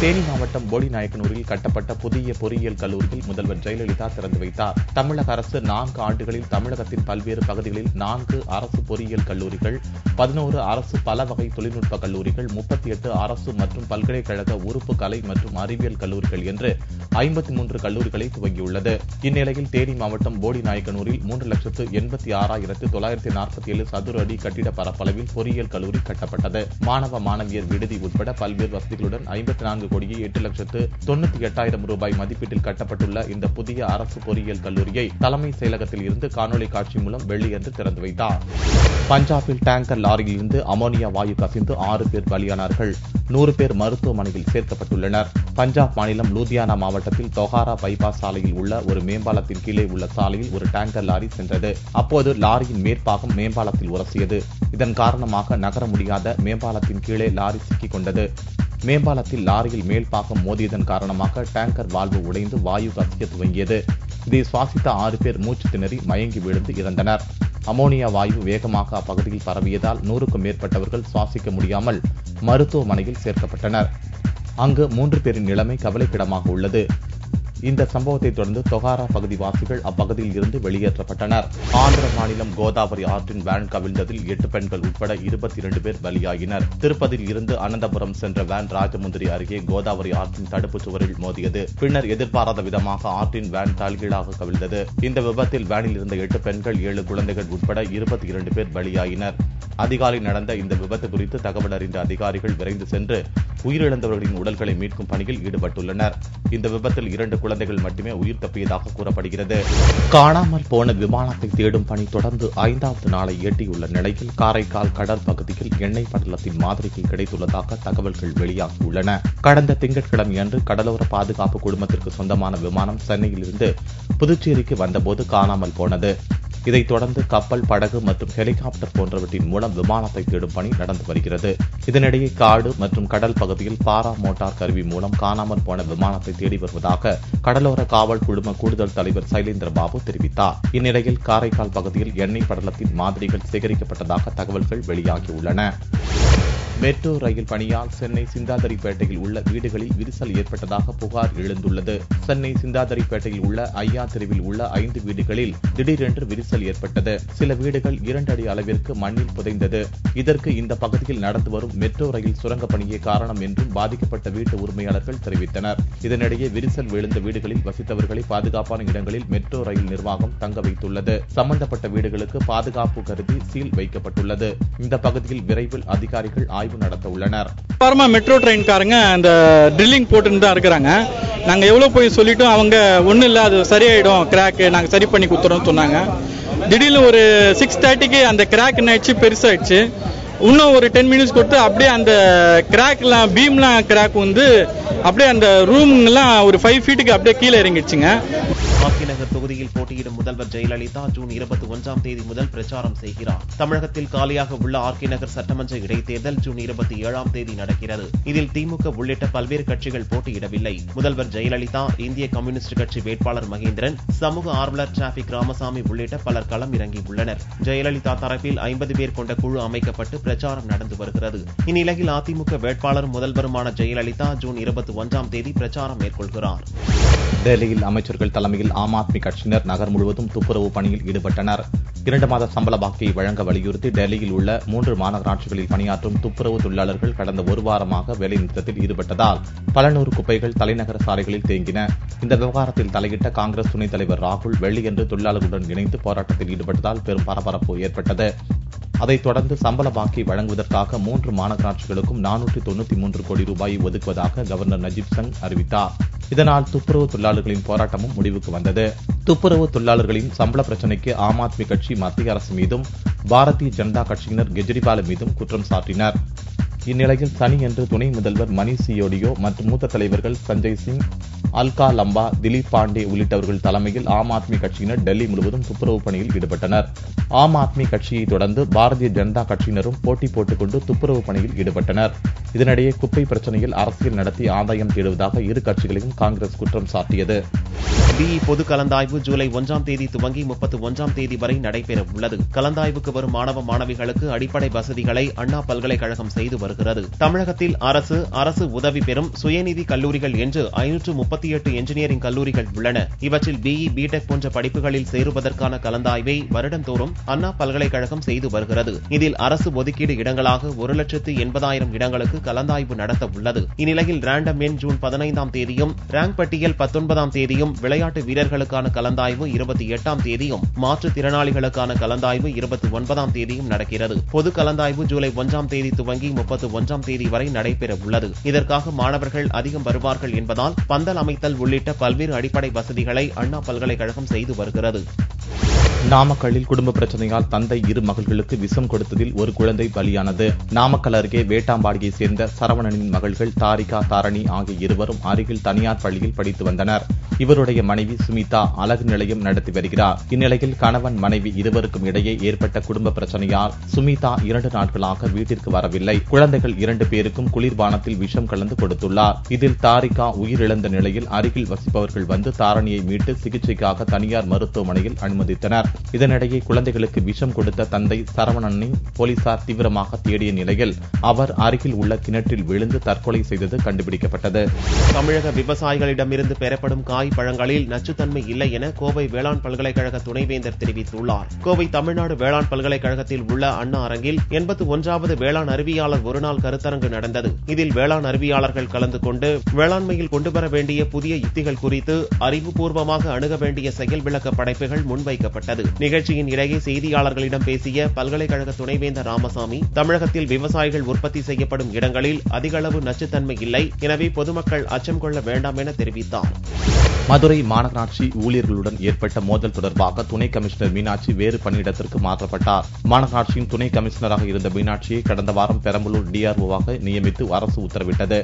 தேனி மாவட்டம் போடிநாயக்கனூரில் கட்டப்பட்ட புதிய பொறியியல் கல்லூரியில் முதல்வர் ஜெயலலிதா திறந்து வைத்தார். தமிழக அரசு 4 ஆண்டுகளில் தமிழகத்தின் பல்வேறு பகுதிகளில் 4 அரசு பொறியியல் கல்லூரிகள், 11 அரசு பல வகை தொழில்நுட்ப கல்லூரிகள், 38 அரசு மற்றும் பல்கலைக்கழக உறுப்பு கலை மற்றும் அறிவியல் கல்லூரிகள் என்று 53 கல்லூரிகளை துவங்கியுள்ளது. இந்நிலையில் தேனி மாவட்டம் போடிநாயக்கனூரில் 3,86,947 சதுர அடி கட்டிட பரப்பளவில் பொறியியல் கல்லூரி கட்டப்பட்டது. மாணவ மாணவியர் விடுதி உட்பட பல்வேறு வசதிகளுடன் 54,08,98,000 ரூபாய் மதிப்பீட்டில் கட்டப்பட்டுள்ள இந்த புதிய அரசு பொறியியல் கல்லூரியை தலைமை செயலகத்தில் இருந்து காணொலி காட்சி மூலம் வெள்ளியன்று திறந்து வைத்தார். பஞ்சாபில் டேங்கர் லாரியில் இருந்து அமோனியா வாயு கசிந்து 6 பேர் பலியானார்கள். 100 பேர் மருத்துவமனையில் சேர்க்கப்பட்டுள்ளனர். பஞ்சாப் மாநிலம் லூதியானா மாவட்டத்தில் தொகாரா பைபாஸ் சாலையில் உள்ள ஒரு மேம்பாலத்தின் கீழே உள்ள சாலையில் ஒரு டேங்கர் லாரி சென்றது. அப்போது லாரியின் மேற்பாகம் மேம்பாலத்தில் உரசியது. இதன் காரணமாக நகர முடியாத மேம்பாலத்தின் கீழே லாரி சிக்கிக் கொண்டது. மேம்பாலத்தில் லாரியில் மேல்பாகம் மோதியதன் காரணமாக டேங்கர் வால்வு உடைந்து வாயு கசிய துவங்கியது. இதை சுவாசித்த 6 பேர் மூச்சு திணறி மயங்கி விழுந்து இறந்தனர். அமோனியா வாயு வேகமாக அப்பகுதியில் பரவியதால் 100க்கும் மேற்பட்டவர்கள் சுவாசிக்க முடியாமல் மருத்துவமனையில் சேர்க்கப்பட்டனர். அங்கு 3 பேரின் நிலைமை கவலைக்கிடமாக உள்ளது. இந்த சம்பவத்தை தொடர்ந்து தொகாரா பகுதிவாசிகள் அப்பகுதியில் இருந்து வெளியேற்றப்பட்டனர். ஆந்திர மாநிலம் கோதாவரி ஆற்றின் வேன் கவிழ்ந்ததில் 8 பெண்கள் உட்பட 22 பேர் பலியாகினர். திருப்பதியில் இருந்து அனந்தபுரம் சென்ற வேன் ராஜமுந்திரி அருகே கோதாவரி ஆற்றின் தடுப்பு சுவரில் மோதியது. பின்னர் எதிர்பாராத விதமாக ஆற்றின் வேன் தலைகீழாக கவிழ்ந்தது. இந்த விபத்தில் வேனில் இருந்த 8 பெண்கள் 7 குழந்தைகள் உட்பட 22 பேர் பலியாகினர். அதிகாலை நடந்த இந்த விபத்து குறித்து தகவல் அறிந்த அதிகாரிகள் விரைந்து சென்று உயிரிழந்தவர்களின் உடல்களை மீட்கும் பணியில் ஈடுபட்டுள்ளனர். இந்த விபத்தில் 2 குழந்தைகள் மட்டுமே உயிர் தப்பியதாக கூறப்படுகிறது. காணாமல் போன விமானத்தை தேடும் பணி தொடர்ந்து 5வது நாளை எட்டியுள்ள நிலையில் காரைக்கால் கடல் பகுதியில் எண்ணெய் படலத்தின் மாதிரிகள் கிடைத்துள்ளதாக தகவல்கள் வெளியாகியுள்ளன. கடந்த திங்கட்கிழமையன்று கடலோர பாதுகாப்பு குழுமத்திற்கு சொந்தமான விமானம் சென்னையிலிருந்து புதுச்சேரிக்கு வந்தபோது காணாமல் போனது. இதைத் தொடர்ந்து கப்பல், படகு மற்றும் ஹெலிகாப்டர் போன்றவற்றின் மூலம் விமானத்தை தேடும் பணி நடந்து வருகிறது. இதனிடையே காடு மற்றும் கடல் பகுதியில் பாரா மோட்டார் கருவி மூலம் காணாமல் போன விமானத்தை தேடி வருவதாக கடலோர காவல் குழும கூடுதல் தலைவர் சைலேந்திர பாபு தெரிவித்தார். இந்நிலையில் காரைக்கால் பகுதியில் எண்ணெய் படலத்தின் மாதிரிகள் சேகரிக்கப்பட்டதாக தகவல்கள் வெளியாகியுள்ளன. மெட்ரோ ரயில் பணியால் சென்னை சிந்தாதிரிப்பேட்டையில் உள்ள வீடுகளில் விரிசல் ஏற்பட்டதாக புகார் எழுந்துள்ளது. சென்னை சிந்தாதிரிப்பேட்டையில் உள்ள ஐயா தெருவில் உள்ள 5 வீடுகளில் திடீரென்று விரிசல் ஏற்பட்டது. சில வீடுகள் 2 அடி அளவிற்கு மண்ணில் புதைந்தது. இதற்கு இந்த பகுதியில் நடந்து வரும் மெட்ரோ ரயில் சுரங்க பணியே காரணம் என்றும் பாதிக்கப்பட்ட வீட்டு உரிமையாளர்கள் தெரிவித்தனர். இதனிடையே விரிசல் விழுந்த வீடுகளில் வசித்தவர்களை பாதுகாப்பான இடங்களில் மெட்ரோ ரயில் நிர்வாகம் தங்க வைத்துள்ளது. சம்பந்தப்பட்ட வீடுகளுக்கு பாதுகாப்பு கருதி சீல் வைக்கப்பட்டுள்ளது. இந்த பகுதியில் விரைவில் அதிகாரிகள் ஆய்வு நடத்த உள்ளனர். மெட்ரோ ட்ரெயின்காரங்க அந்த ட்ரில்லிங் போட்டு தான் இருக்கிறாங்க. நாங்க எவ்வளவு போய் சொல்லிட்டோம், அவங்க ஒன்னும் இல்ல அது சரியாயிடும், கிராக் நாங்க சரி பண்ணி கொடுத்துறோம் சொன்னாங்க. திடீர்னு ஒரு 6:30க்கு அந்த கிராக் என்னாச்சு, பெருசாயிடுச்சு. இன்னும் ஒரு 10 மினிட்ஸ் கொடுத்து அப்படியே அந்த கிராக்லாம் பீம்லாம் கிராக் வந்து அப்படியே அந்த ரூம்லாம் ஒரு 5 ஃபீட்டுக்கு அப்படியே கீழே இறங்கிடுச்சுங்க. ஆர்கேநகர் தொகுதியில் போட்டியிடும் முதல்வர் ஜெயலலிதா ஜூன் 21ஆம் தேதி முதல் பிரச்சாரம் செய்கிறார். தமிழகத்தில் காலியாக உள்ள ஆர்கேநகர் சட்டமன்ற இடைத்தேர்தல் ஜூன் 27ஆம் தேதி நடக்கிறது. இதில் திமுக உள்ளிட்ட பல்வேறு கட்சிகள் போட்டியிடவில்லை. முதல்வர் ஜெயலலிதா, இந்திய கம்யூனிஸ்ட் கட்சி வேட்பாளர் மகேந்திரன், சமூக ஆர்வலர் டிராபிக் ராமசாமி உள்ளிட்ட பலர் களம் இறங்கியுள்ளனர். ஜெயலலிதா தரப்பில் 50 பேர் கொண்ட குழு அமைக்கப்பட்டு பிரச்சாரம் நடந்து வருகிறது. இந்நிலையில் அதிமுக வேட்பாளரும் முதல்வருமான ஜெயலலிதா ஜூன் 21ஆம் தேதி பிரச்சாரம் மேற்கொள்கிறார். டெல்லியில் அமைச்சர்கள் தலைமையில் ஆம் ஆத்மி கட்சியினர் நகர் முழுவதும் துப்புரவு பணியில் ஈடுபட்டனர். 2 மாத சம்பள பாக்கியை வழங்க வலியுறுத்தி டெல்லியில் உள்ள 3 மாநகராட்சிகளில் பணியாற்றும் துப்புரவு தொழிலாளர்கள் கடந்த 1 வாரமாக வேலை நிறுத்தத்தில் ஈடுபட்டதால் பல 100 குப்பைகள் தலைநகர சாலைகளில் தேங்கின. இந்த விவகாரத்தில் தலையிட்ட காங்கிரஸ் துணைத் தலைவர் ராகுல் வெள்ளியன்று தொழிலாளர்களுடன் இணைந்து போராட்டத்தில் ஈடுபட்டதால் பெரும் பரபரப்பு ஏற்பட்டது. அதைத் தொடர்ந்து சம்பள பாக்கி வழங்குவதற்காக 3 மாநகராட்சிகளுக்கும் 493 கோடி ரூபாயை ஒதுக்குவதாக கவர்னர் நஜீப் சங் அறிவித்தார். இதனால் துப்புரவு தொழிலாளர்களின் போராட்டமும் முடிவுக்கு வந்தது. துப்புரவு தொழிலாளர்களின் சம்பள பிரச்சினைக்கு ஆம் ஆத்மி கட்சி மத்திய அரசு மீதும் பாரதிய ஜனதா கட்சியினர் கெஜ்ரிவால் மீதும் குற்றம் சாட்டினர். இந்நிலையில் சனியன்று துணை முதல்வர் மணீஷ் சிசோடியா மற்றும் மூத்த தலைவர்கள் சஞ்சய் சிங், அல்கா லம்பா, திலீப் பாண்டே உள்ளிட்டவர்கள் தலைமையில் ஆம் ஆத்மி கட்சியினர் டெல்லி முழுவதும் துப்புரவு பணியில் ஈடுபட்டனர். ஆம் ஆத்மி கட்சியை தொடர்ந்து பாரதிய ஜனதா கட்சியினரும் போட்டி போட்டுக்கொண்டு துப்புரவு பணியில் ஈடுபட்டனர். இதனிடையே குப்பை பிரச்சனையில் அரசியல் நடத்தி ஆதாயம் தேடுவதாக இரு கட்சிகளையும் காங்கிரஸ் குற்றம் சாட்டியது. பிஇ பொது கலந்தாய்வு ஜூலை 1ஆம் தேதி துவங்கி 31ஆம் தேதி வரை நடைபெற உள்ளது. கலந்தாய்வுக்கு வரும் மாணவ மாணவிகளுக்கு அடிப்படை வசதிகளை அண்ணா பல்கலைக்கழகம் செய்து வருகிறது. வருகிறது. தமிழகத்தில் அரசு உதவி பெறும் சுயநிதி கல்லூரிகள் என்று 538 என்ஜினியரிங் கல்லூரிகள் உள்ளன. இவற்றில் BE, BTech போன்ற படிப்புகளில் சேருவதற்கான கலந்தாய்வை வருடந்தோறும் அண்ணா பல்கலைக்கழகம் செய்து வருகிறது. இதில் அரசு ஒதுக்கீடு இடங்களாக 1,80,000 இடங்களுக்கு கலந்தாய்வு நடத்த உள்ளது. இந்நிலையில் ரேண்டம் எண் ஜூன் 15ஆம் தேதியும், ரேங்க் பட்டியல் 19ஆம் தேதியும், விளையாட்டு வீரர்களுக்கான கலந்தாய்வு 28ஆம் தேதியும், மாற்றுத்திறனாளிகளுக்கான கலந்தாய்வு 29ஆம் தேதியும் நடக்கிறது. பொது கலந்தாய்வு ஜூலை 1ஆம் தேதி துவங்கி 31ஆம் தேதி வரை நடைபெற உள்ளது. இதற்காக மாணவர்கள் அதிகம் வருவார்கள் என்பதால் பந்தல் அமைத்தல் உள்ளிட்ட பல்வேறு அடிப்படை வசதிகளை அண்ணா பல்கலைக்கழகம் செய்து வருகிறது. நாமக்கல்லில் குடும்ப பிரச்சனையால் தந்தை இரு மகள்களுக்கு விஷம் கொடுத்ததில் ஒரு குழந்தை பலியானது. நாமக்கல் அருகே வேட்டாம்பாடியை சேர்ந்த சரவணனின் மகள்கள் தாரிகா, தாரணி ஆகிய இருவரும் அருகில் தனியார் பள்ளியில் படித்து வந்தனர். இவருடைய மனைவி சுமிதா அழகு நிலையம் நடத்தி வருகிறார். இந்நிலையில் கணவன் மனைவி இருவருக்கும் இடையே ஏற்பட்ட குடும்ப பிரச்சனையால் சுமிதா 2 நாட்களாக வீட்டிற்கு வரவில்லை. குழந்தைகள் 2 பேருக்கும் குளிர்பானத்தில் விஷம் கலந்து கொடுத்துள்ளார். இதில் தாரிகா உயிரிழந்த நிலையில் அருகில் வசிப்பவர்கள் வந்து தாரணியை மீட்டு சிகிச்சைக்காக தனியார் மருத்துவமனையில் அனுமதித்தனர். இதனிடையே குழந்தைகளுக்கு விஷம் கொடுத்த தந்தை சரவணனை போலீசார் தீவிரமாக தேடிய நிலையில் அவர் அருகில் உள்ள கிணற்றில் விழுந்து தற்கொலை செய்தது கண்டுபிடிக்கப்பட்டது. தமிழக விவசாயிகளிடமிருந்து பெறப்படும் காய் பழங்களில் நச்சுத்தன்மை இல்லை என கோவை வேளாண் பல்கலைக்கழக துணைவேந்தர் தெரிவித்துள்ளார். கோவை தமிழ்நாடு வேளாண் பல்கலைக்கழகத்தில் உள்ள அண்ணா அரங்கில் 81வது வேளாண் அறிவியாளர் ஒருநாள் கருத்தரங்கு நடந்தது. இதில் வேளாண் அறிவியாளர்கள் கலந்து கொண்டு வேளாண்மையில் கொண்டுவர வேண்டிய புதிய யுக்திகள் குறித்து அறிவுபூர்வமாக அணுக வேண்டிய செயல் விளக்க படைப்புகள் முன்வைக்கப்பட்டது. நிகழ்ச்சியின் இடையே செய்தியாளர்களிடம் பேசிய பல்கலைக்கழக துணைவேந்தர் ராமசாமி, தமிழகத்தில் விவசாயிகள் உற்பத்தி செய்யப்படும் இடங்களில் அதிக அளவு நச்சுத்தன்மை இல்லை, எனவே பொதுமக்கள் அச்சம் கொள்ள வேண்டாம் என தெரிவித்தார். மதுரை மாநகராட்சி ஊழியர்களுடன் ஏற்பட்ட மோதல் தொடர்பாக துணை கமிஷனர் மீனாட்சி வேறு பணியிடத்திற்கு மாற்றப்பட்டார். மாநகராட்சியின் துணை கமிஷனராக இருந்த மீனாட்சியை கடந்த வாரம் பெரம்பலூர் DRO-வாக நியமித்து அரசு உத்தரவிட்டது.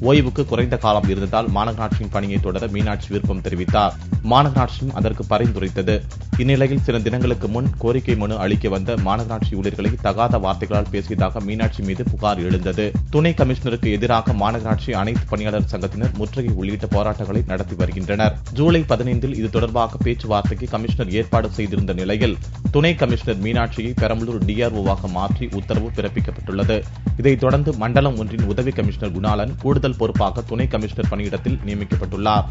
ஓய்வுக்கு குறைந்த காலம் இருந்ததால் மாநகராட்சியின் பணியை தொடர மீனாட்சி விருப்பம் தெரிவித்தார். மாநகராட்சியும் அதற்கு பரிந்துரைத்தது. இந்நிலையில் சில தினங்களுக்கு முன் கோரிக்கை மனு அளிக்க வந்த மாநகராட்சி ஊழியர்களை தகாத வார்த்தைகளால் பேசியதாக மீனாட்சி மீது புகார் எழுந்தது. துணை கமிஷனருக்கு எதிராக மாநகராட்சி அனைத்து பணியாளர் சங்கத்தினர் முற்றுகை உள்ளிட்ட போராட்டங்களை நடத்தி வருகின்றனர். ஜூலை 15இல் இது தொடர்பாக பேச்சுவார்த்தைக்கு கமிஷனர் ஏற்பாடு செய்திருந்த நிலையில் துணை கமிஷனர் மீனாட்சியை பெரம்பலூர் DRO-வாக மாற்றி உத்தரவு பிறப்பிக்கப்பட்டுள்ளது. இதைத் தொடர்ந்து மண்டலம் ஒன்றின் உதவி கமிஷனர் குணாலன் கூடுதல் பொறுப்பாக துணை கமிஷனர் பணியிடத்தில் நியமிக்கப்பட்டுள்ளார்.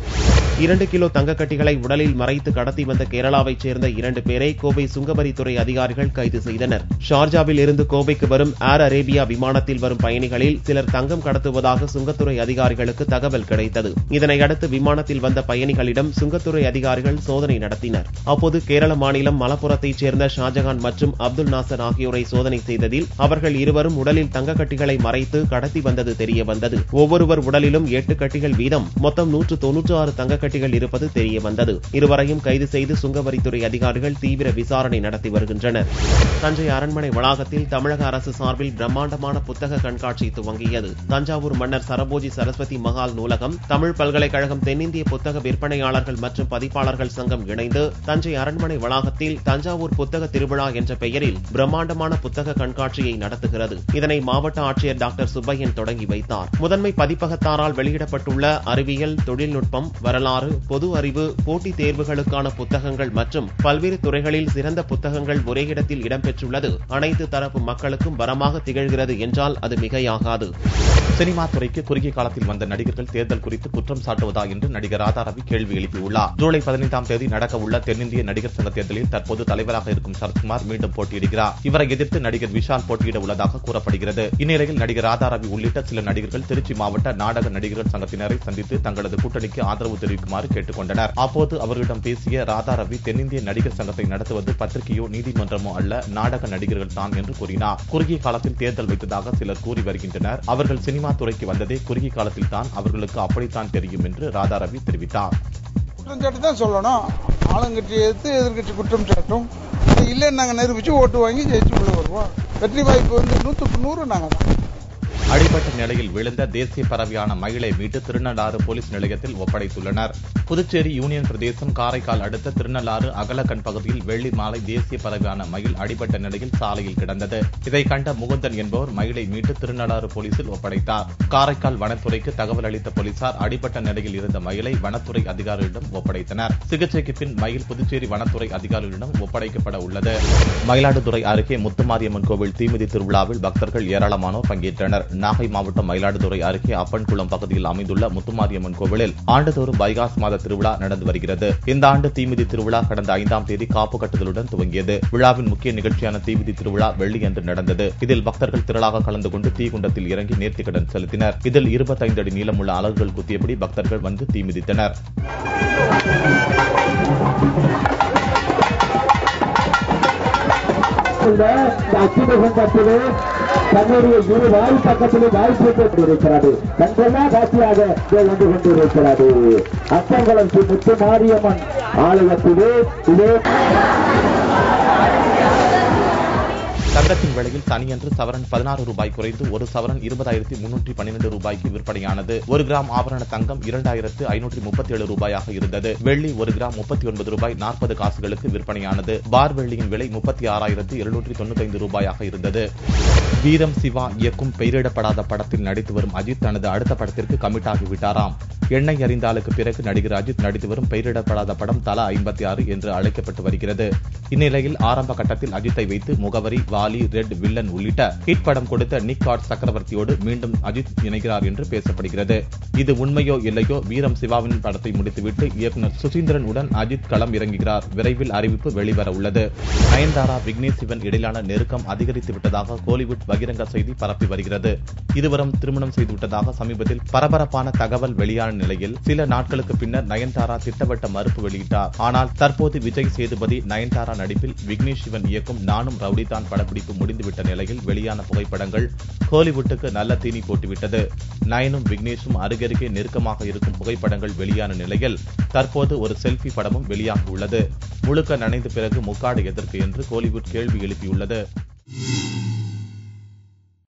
2 கிலோ தங்கக்கட்டிகளை உடலில் மறைத்து கடத்தி வந்த கேரளாவைச் சேர்ந்த 2 பேரை கோவை சுங்கவரித்துறை அதிகாரிகள் கைது செய்தனர். ஷார்ஜாவில் இருந்து கோவைக்கு வரும் ஏர் அரேபியா விமானத்தில் வரும் பயணிகளில் சிலர் தங்கம் கடத்துவதாக சுங்கத்துறை அதிகாரிகளுக்கு தகவல் கிடைத்தது. இதனையடுத்து விமானத்தில் வந்த பயணிகளிடம் சுங்கத்துறை அதிகாரிகள் சோதனை நடத்தினர். அப்போது கேரள மாநிலம் மலப்புரத்தைச் சேர்ந்த ஷாஜகான் மற்றும் அப்துல் நாசர் ஆகியோரை சோதனை செய்ததில் அவர்கள் இருவரும் உடலில் தங்கக்கட்டிகளை மறைத்து கடத்தி வந்தது தெரியவந்தது. ஒவ்வொருவர் உடலிலும் 8 கட்டிகள் வீதம் மொத்தம் 196 தங்கக்கட்டிகள் இருப்பது தெரியவந்தது. இருவரையும் கைது செய்து சுங்கவரித்துறை அதிகாரிகள் தீவிர விசாரணை நடத்தி வருகின்றனர். தஞ்சை அரண்மனை வளாகத்தில் தமிழக அரசு சார்பில் பிரம்மாண்டமான புத்தக கண்காட்சி துவங்கியது. தஞ்சாவூர் மன்னர் சரபோஜி சரஸ்வதி மகால் நூலகம், தமிழ் பல்கலைக்கழகம், தென்னிந்திய புத்தக விற்பனையாளர்கள் மற்றும் பதிப்பாளர்கள் சங்கம் இணைந்து தஞ்சை அரண்மனை வளாகத்தில் தஞ்சாவூர் புத்தக திருவிழா என்ற பெயரில் பிரம்மாண்டமான புத்தக கண்காட்சியை நடத்துகிறது. இதனை மாவட்ட ஆட்சியர் டாக்டர் சுப்பையன் தொடங்கி வைத்தார். முதன்மை பதிப்பகத்தாரால் வெளியிடப்பட்டுள்ள அறிவியல், தொழில்நுட்பம், வரலாறு, பொது அறிவு, போட்டித் தேர்வுகளுக்கான புத்தகங்கள் மற்றும் பல்வேறு துறைகளில் சிறந்த புத்தகங்கள் ஒரே இடத்தில் இடம்பெற்றுள்ளது அனைத்து தரப்பு மக்களுக்கும் வரமாக திகழ்கிறது என்றால் அது மிகையாகாது. சினிமா துறைக்கு குறுகிய காலத்தில் வந்த நடிகர்கள் தேர்தல் குறித்து குற்றம் சாட்டுவதா என்று நடிகர் ராதாரவி கேள்வி எழுப்பியுள்ளார். ஜூலை 15ஆம் தேதி நடக்க உள்ள தென்னிந்திய நடிகர் சங்க தேர்தலில் தற்போது தலைவராக இருக்கும் சரத்குமார் மீண்டும் போட்டியிடுகிறார். இவரை எதிர்த்து நடிகர் விஷால் போட்டியிட உள்ளதாக கூறப்படுகிறது. இந்நிலையில் நடிகர் ராதாரவி உள்ளிட்ட சில நடிகர்கள் திருச்சி மாவட்ட நாடக நடிகர்கள் சங்கத்தினரை சந்தித்து தங்களது கூட்டணிக்கு ஆதரவு தெரிவிக்குமாறு கேட்டுக் கொண்டனர். அப்போது அவர்களிடம் பேசிய ராதாரவி, தென்னிந்திய நடிகர் சங்கத்தை நடத்துவது பத்திரிகையோ நீதிமன்றமோ அல்ல, நாடக நடிகர்கள் தான் என்று கூறினார். குறுகிய காலத்தில் தேர்தல் வைத்ததாக சிலர் கூறி வருகின்றனர். அவர்கள் சினிமா துறைக்கு வந்ததே குறுகிய காலத்தில் தான், அவர்களுக்கு அப்படித்தான் தெரியும் என்று ராதாரவி தெரிவித்தார். குற்றம் சாட்டி தான் சொல்லணும். ஆளுங்கட்சி எடுத்து எதிர்கட்சி குற்றம் சாட்டும் இல்லைன்னு நாங்கள் நிரூபிச்சு ஓட்டு வாங்கி ஜெயிச்சு உள்ள வருவோம். வெற்றி வாய்ப்பு 100க்கு 100 நாங்கள் தான். அடிபட்ட நிலையில் விழுந்த தேசிய பறவையான மயிலை மீட்டு திருநள்ளாறு போலீஸ் நிலையத்தில் ஒப்படைத்துள்ளனர். புதுச்சேரி யூனியன் பிரதேசம் காரைக்கால் அடுத்த திருநள்ளாறு அகலக்கண் பகுதியில் வெள்ளி மாலை தேசிய பறவையான மயில் அடிபட்ட நிலையில் சாலையில் கிடந்தது. இதை கண்ட முகுந்தன் என்பவர் மயிலை மீட்டு திருநள்ளாறு போலீசில் ஒப்படைத்தார். காரைக்கால் வனத்துறைக்கு தகவல் அளித்த போலீசார் அடிபட்ட நிலையில் இருந்த மயிலை வனத்துறை அதிகாரிகளிடம் ஒப்படைத்தனர். சிகிச்சைக்கு பின் மயில் புதுச்சேரி வனத்துறை அதிகாரிகளிடம் ஒப்படைக்கப்பட உள்ளது. மயிலாடுதுறை அருகே முத்துமாரியம்மன் கோவில் தீமிதி திருவிழாவில் பக்தர்கள் ஏராளமானோர் பங்கேற்றனர். நாகை மாவட்டம் மயிலாடுதுறை அருகே அப்பன்குளம் பகுதியில் அமைந்துள்ள முத்துமாரியம்மன் கோவிலில் ஆண்டுதோறும் வைகாசி மாத திருவிழா நடந்து வருகிறது. இந்த ஆண்டு தீமிதி திருவிழா கடந்த 5ஆம் தேதி காப்பு கட்டுதலுடன் துவங்கியது. விழாவின் முக்கிய நிகழ்ச்சியான தீமிதி திருவிழா வெள்ளியன்று நடந்தது. இதில் பக்தர்கள் திரளாக கலந்து கொண்டு தீக்குண்டத்தில் இறங்கி நேர்த்திக்கடன் செலுத்தினர். இதில் 25 அடி நீளமுள்ள அலகுகள் குத்தியபடி பக்தர்கள் வந்து தீமிதித்தனர். தன்னுடைய இரு வாய் பக்கத்திலே வாய்ப்பு கண்கொள்ளா காட்சியாக வந்து கொண்டிருக்கிறது. அப்பன்குளம் ஸ்ரீ முத்துமாரியம்மன் ஆலயத்திலே இதே தங்கத்தின் விலையில் தனியன்று சவரன் 16 ரூபாய் குறைந்து ஒரு சவரன் 20,312 ரூபாய்க்கு விற்பனையானது. 1 கிராம் ஆபரண தங்கம் 2,537 ரூபாயாக இருந்தது. வெள்ளி 1 கிராம் 39 ரூபாய் 40 காசுகளுக்கு விற்பனையானது. பார் வெள்ளியின் விலை 36,795 ரூபாயாக இருந்தது. வீரம் சிவா இயக்கும் பெயரிடப்படாத படத்தில் நடித்து வரும் அஜித் தனது அடுத்த படத்திற்கு கமிட் ஆகிவிட்டாராம். எண்ணெய் அறிந்தாலுக்கு பிறகு நடிகர் அஜித் நடித்து வரும் பெயரிடப்படாத படம் தலா 56 என்று அழைக்கப்பட்டு வருகிறது. இந்நிலையில் ஆரம்ப கட்டத்தில் அஜித்தை வைத்து முகவரி, வாலி, ரெட், வில்லன் உள்ளிட்ட ஹிட் படம் கொடுத்த நிக் காட் சக்கரவர்த்தியோடு மீண்டும் அஜித் இணைகிறார் என்று பேசப்படுகிறது. இது உண்மையோ இல்லையோ, வீரம் சிவாவின் படத்தை முடித்துவிட்டு இயக்குநர் சுசீந்திரன் உடன் அஜித் களம் இறங்குகிறார். விரைவில் அறிவிப்பு வெளிவர உள்ளது. நயன்தாரா, விக்னேஷ் சிவன் இடையிலான நெருக்கம் அதிகரித்து விட்டதாக கோலிவுட் பகிரங்க செய்தி பரப்பி வருகிறது. இருவரும் திருமணம் செய்துவிட்டதாக சமீபத்தில் பரபரப்பான தகவல் வெளியான நிலையில் சில நாட்களுக்கு பின்னர் நயன்தாரா திட்டவட்ட மறுப்பு வெளியிட்டார். ஆனால் தற்போது விஜய் சேதுபதி நயன்தாரா நடிப்பில் விக்னேஷ் சிவன் இயக்கும் நானும் ரவுடிதான் படப்பிடிப்பு முடிந்துவிட்ட நிலையில் வெளியான புகைப்படங்கள் கோலிவுட்டுக்கு நல்ல தீனி போட்டுவிட்டது. நயனும் விக்னேஷும் அருகருகே நெருக்கமாக இருக்கும் புகைப்படங்கள் வெளியான நிலையில் தற்போது ஒரு செல்ஃபி படமும் வெளியாக உள்ளது. முழுக்க நனைந்த பிறகு முக்காடு எதற்கு என்று கோலிவுட் கேள்வி எழுப்பியுள்ளது.